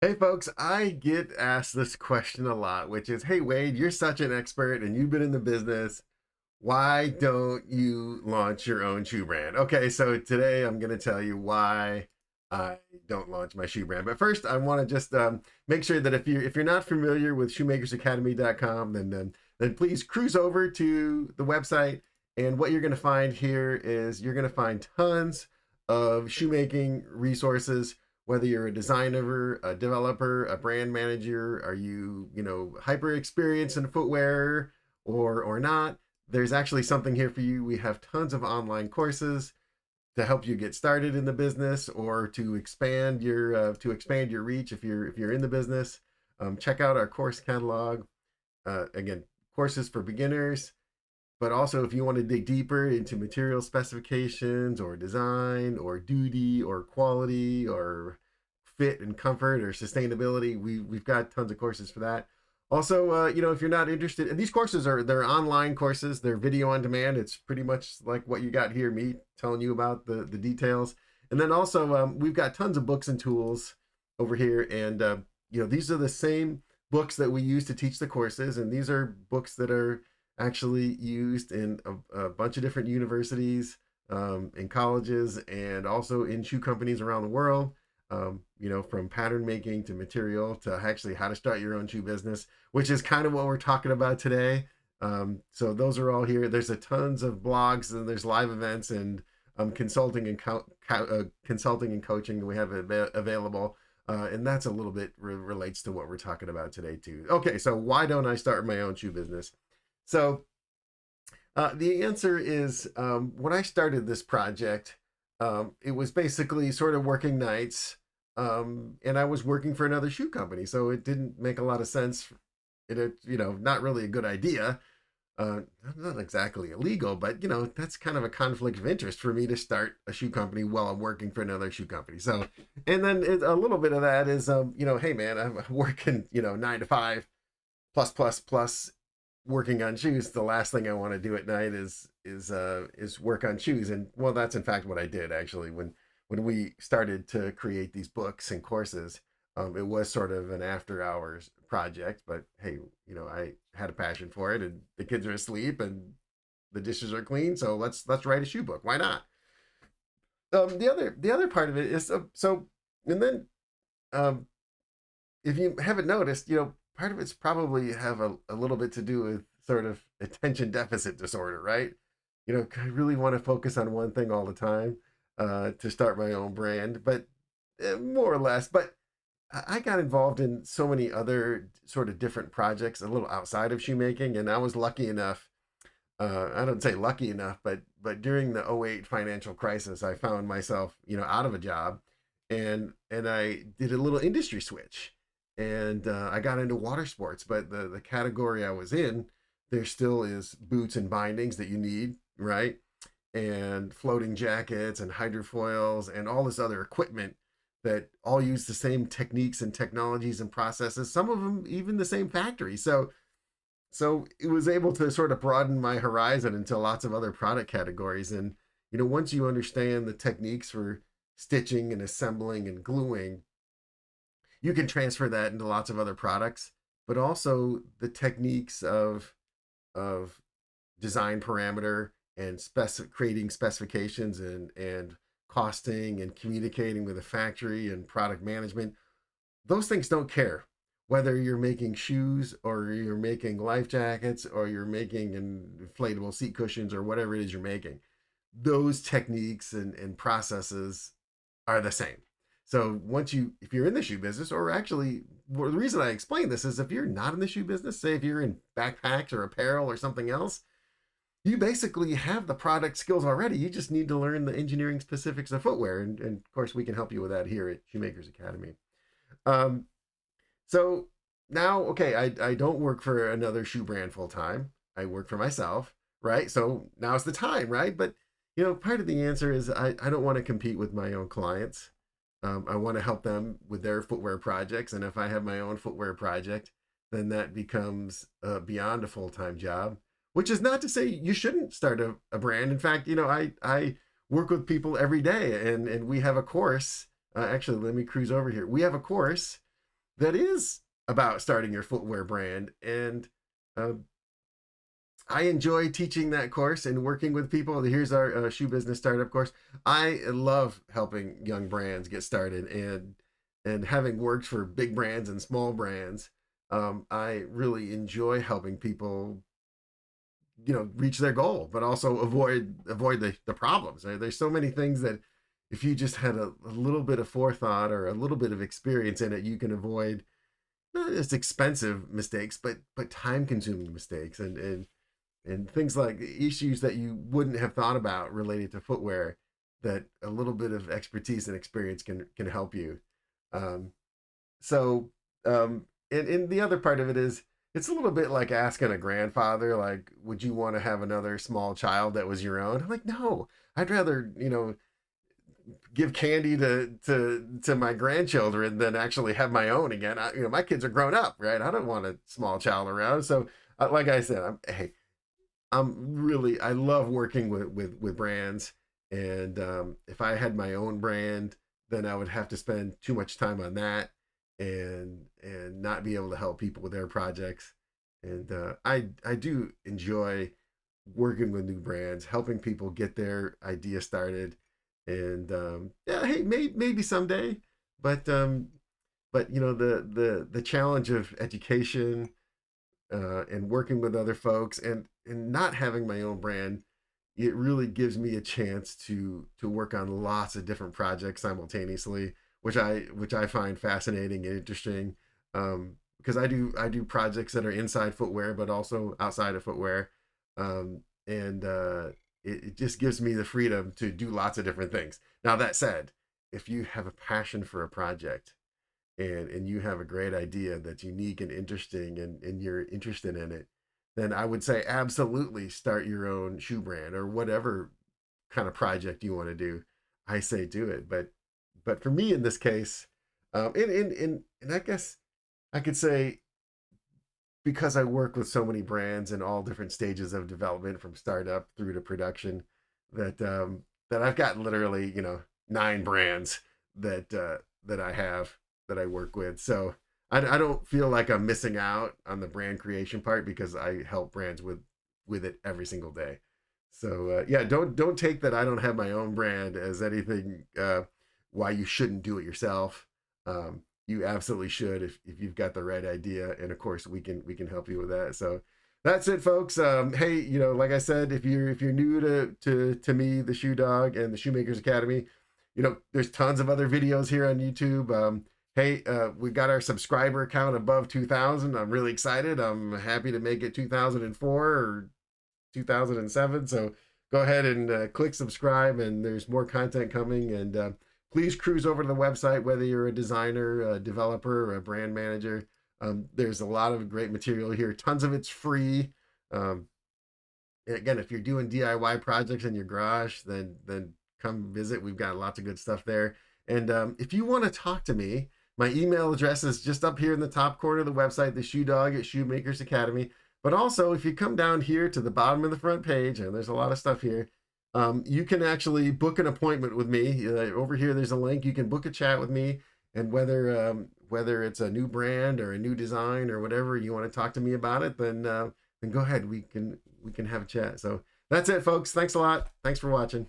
Hey folks, I get asked this question a lot, which is, hey Wade, you're such an expert and you've been in the business. Why don't you launch your own shoe brand? Okay, so today I'm going to tell you why I don't launch my shoe brand. But first, I want to just make sure that if you're not familiar with shoemakersacademy.com, then please cruise over to the website. And what you're going to find here is you're going to find tons of shoemaking resources. Whether you're a designer, a developer, a brand manager, are you hyper experienced in footwear or not? There's actually something here for you. We have tons of online courses to help you get started in the business or to expand your reach if you're in the business. Check out our course catalog. Again, courses for beginners, but also if you want to dig deeper into material specifications or design or duty or quality or fit and comfort or sustainability, we've got tons of courses for that. Also, if you're not interested, and these courses they're online courses, they're video on demand. It's pretty much like what you got here, me telling you about the details. And then also, we've got tons of books and tools over here, and these are the same books that we use to teach the courses, and these are books that are actually used in a bunch of different universities, in colleges, and also in shoe companies around the world. From pattern making to material to actually how to start your own shoe business, which is kind of what we're talking about today. So those are all here. There's a tons of blogs and there's live events and consulting and coaching we have available. And that's a little bit relates to what we're talking about today too. Okay, so why don't I start my own shoe business? So the answer is, when I started this project, it was basically sort of working nights, and I was working for another shoe company, so it didn't make a lot of sense. Not really a good idea. Not exactly illegal, but that's kind of a conflict of interest for me to start a shoe company while I'm working for another shoe company. So, and then a little bit of that is, hey man, I'm working, 9 to 5, plus plus plus, working on shoes. The last thing I want to do at night is work on shoes. And well, that's in fact what I did actually when we started to create these books and courses. It was sort of an after hours project, but hey, I had a passion for it, and the kids are asleep and the dishes are clean, so let's write a shoe book. Why not? The other part of it is, and then, um, if you haven't noticed, part of it's probably have a little bit to do with sort of attention deficit disorder, right? I really want to focus on one thing all the time, to start my own brand, but more or less. But I got involved in so many other sort of different projects a little outside of shoemaking, and I was lucky enough. I don't say lucky enough, but during the '08 financial crisis, I found myself, out of a job, and I did a little industry switch, and I got into water sports. But the category I was in, there still is boots and bindings that you need, right? And floating jackets and hydrofoils and all this other equipment that all use the same techniques and technologies and processes, some of them even the same factory. So it was able to sort of broaden my horizon into lots of other product categories. And once you understand the techniques for stitching and assembling and gluing, you can transfer that into lots of other products, but also the techniques of design parameter and creating specifications and costing and communicating with a factory and product management. Those things don't care whether you're making shoes or you're making life jackets or you're making inflatable seat cushions or whatever it is you're making. Those techniques and processes are the same. So if you're in the shoe business, or actually, well, the reason I explain this is if you're not in the shoe business, say if you're in backpacks or apparel or something else, you basically have the product skills already. You just need to learn the engineering specifics of footwear. And of course, we can help you with that here at Shoemakers Academy. Um, so now, okay, I don't work for another shoe brand full time. I work for myself, right? So now's the time, right? But, part of the answer is I don't want to compete with my own clients. I want to help them with their footwear projects. And if I have my own footwear project, then that becomes beyond a full time job, which is not to say you shouldn't start a brand. In fact, I work with people every day, and we have a course. Actually, let me cruise over here. We have a course that is about starting your footwear brand. And uh, I enjoy teaching that course and working with people. Here's our shoe business startup course. I love helping young brands get started, and having worked for big brands and small brands, I really enjoy helping people, reach their goal, but also avoid the problems. Right? There's so many things that if you just had a little bit of forethought or a little bit of experience in it, you can avoid not just expensive mistakes, but time consuming mistakes, and things like issues that you wouldn't have thought about related to footwear, that a little bit of expertise and experience can help you. Um, so, and the other part of it is, it's a little bit like asking a grandfather, like, would you want to have another small child that was your own? I'm like, no, I'd rather, give candy to my grandchildren than actually have my own again. My kids are grown up, right? I don't want a small child around. So, like I said, I love working with brands, and if I had my own brand, then I would have to spend too much time on that, and not be able to help people with their projects. And I do enjoy working with new brands, helping people get their idea started, and yeah, hey, maybe someday, but the challenge of education, and working with other folks, and not having my own brand, it really gives me a chance to work on lots of different projects simultaneously, which I find fascinating and interesting. Because I do projects that are inside footwear, but also outside of footwear, and it just gives me the freedom to do lots of different things. Now that said, if you have a passion for a project, and you have a great idea that's unique and interesting, and you're interested in it, then I would say absolutely start your own shoe brand or whatever kind of project you want to do. I say do it. But for me in this case, and I guess I could say, because I work with so many brands in all different stages of development from startup through to production, that I've got literally, 9 brands that I have, that I work with. So I don't feel like I'm missing out on the brand creation part, because I help brands with it every single day. So yeah, don't take that I don't have my own brand as anything why you shouldn't do it yourself. You absolutely should, if you've got the right idea, and of course we can help you with that. So that's it, folks. Hey, like I said, if you're new to me, the Shoe Dog, and the Shoemakers Academy, there's tons of other videos here on YouTube. Hey, we got our subscriber count above 2,000. I'm really excited. I'm happy to make it 2004 or 2007. So go ahead and click subscribe, and there's more content coming. And please cruise over to the website, whether you're a designer, a developer, or a brand manager. There's a lot of great material here. Tons of it's free. Um, Again, if you're doing DIY projects in your garage, then come visit. We've got lots of good stuff there. And if you want to talk to me, my email address is just up here in the top corner of the website, the Shoe Dog at Shoemakers Academy. But also, if you come down here to the bottom of the front page, and there's a lot of stuff here, you can actually book an appointment with me. Over here, there's a link. You can book a chat with me, and whether it's a new brand or a new design or whatever you want to talk to me about it, then go ahead. We can have a chat. So that's it, folks. Thanks a lot. Thanks for watching.